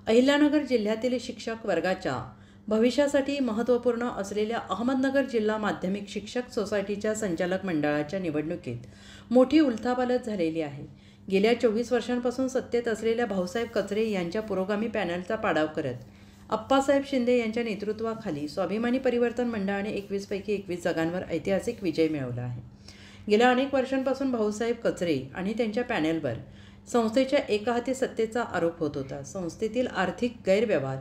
अहिल्यानगर जिल्ह्यातील शिक्षक वर्गाच्या भविष्यासाठी महत्त्वपूर्ण असलेल्या अहमदनगर जिल्हा माध्यमिक शिक्षक सोसायटीच्या संचालक मंडळाच्या निवडणुकीत मोठी उलथापालथ झालेली आहे। गेल्या 24 वर्षांपासून सत्तेत असलेल्या भाऊसाहेब कचरे यांच्या पुरोगामी पॅनलचा पाडाव करत अप्पासाहेब शिंदे यांच्या नेतृत्वाखाली स्वाभिमानी परिवर्तन मंडळाने 21 पैकी 21 जागांवर ऐतिहासिक विजय मिळवला आहे। गेल्या अनेक वर्षांपासून भाऊसाहेब कचरे आणि त्यांच्या पॅनलवर संस्थेच्या एकहाती सत्तेचा आरोप होत होता। संस्थेतील आर्थिक गैरव्यवहार,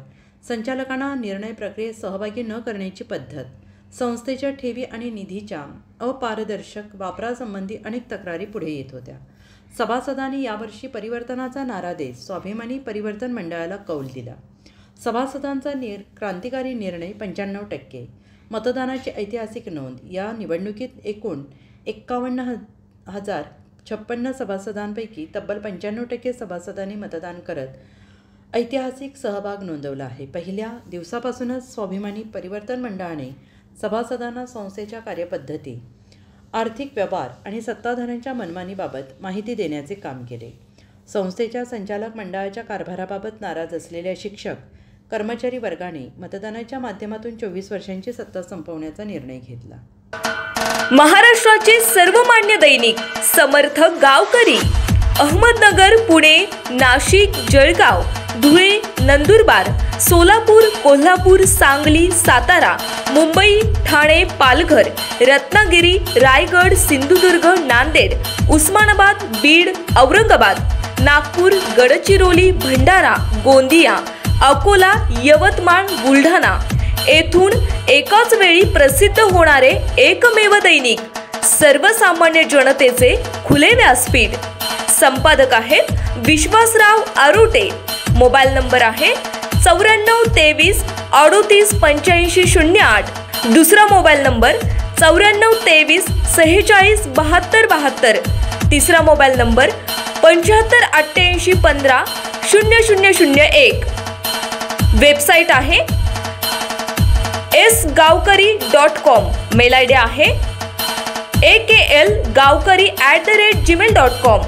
संचालकांना निर्णय प्रक्रियेत सहभागी न करण्याची पद्धत, संस्थेच्या ठेवी आणि निधीच्या अपारदर्शक वापरासंबंधी अनेक तक्रारी पुढे येत होत्या। सभासदांनी यावर्षी परिवर्तनाचा नारा देत स्वाभिमानी परिवर्तन मंडळाला कौल दिला। सभासदांचा क्रांतिकारी निर्णय 95%, मतदानाची ऐतिहासिक नोंद। या निवडणुकीत एकूण 51,056 सभासदांपैकी तब्बल 95% सभासदांनी मतदान करत ऐतिहासिक सहभाग नोंदवला आहे। पहिल्या दिवसापासूनच स्वाभिमानी परिवर्तन मंडळाने सभासदांना संस्थेच्या कार्यपद्धती, आर्थिक व्यवहार आणि सत्ताधाऱ्यांच्या मनमानीबाबत माहिती देण्याचे काम केले। संस्थेच्या संचालक मंडळाच्या कारभाराबाबत नाराज असलेल्या शिक्षक कर्मचारी वर्गाने मतदानाच्या माध्यमातून 24 वर्षांची सत्ता संपवण्याचा निर्णय घेतला। महाराष्ट्राचे सर्वमान्य दैनिक समर्थ गावकरी अहमदनगर, पुणे, नाशिक, जळगाव, धुळे, नंदुरबार, सोलापूर, कोल्हापूर, सांगली, सातारा, मुंबई, ठाणे, पालघर, रत्नागिरी, रायगड, सिंधुदुर्ग, नांदेड, उस्मानाबाद, बीड, औरंगाबाद, नागपूर, गडचिरोली, भंडारा, गोंदिया, अकोला, यवतमाळ, बुलढाणा येथून एकाच वेळी प्रसिद्ध होणारे एकमेव दैनिक, सर्वसामान्य जनतेचे खुले व्यासपीठ। संपादक आहेत विश्वासराव आरोटे। मोबाईल नंबर आहे 9423 38 85 08। दुसरा मोबाईल नंबर 9423 46 72 72। तिसरा मोबाईल नंबर 75 88 15 0001। वेबसाईट आहे sgavkari.com। मेल आयडी आहे akl gavkari@gmail.com।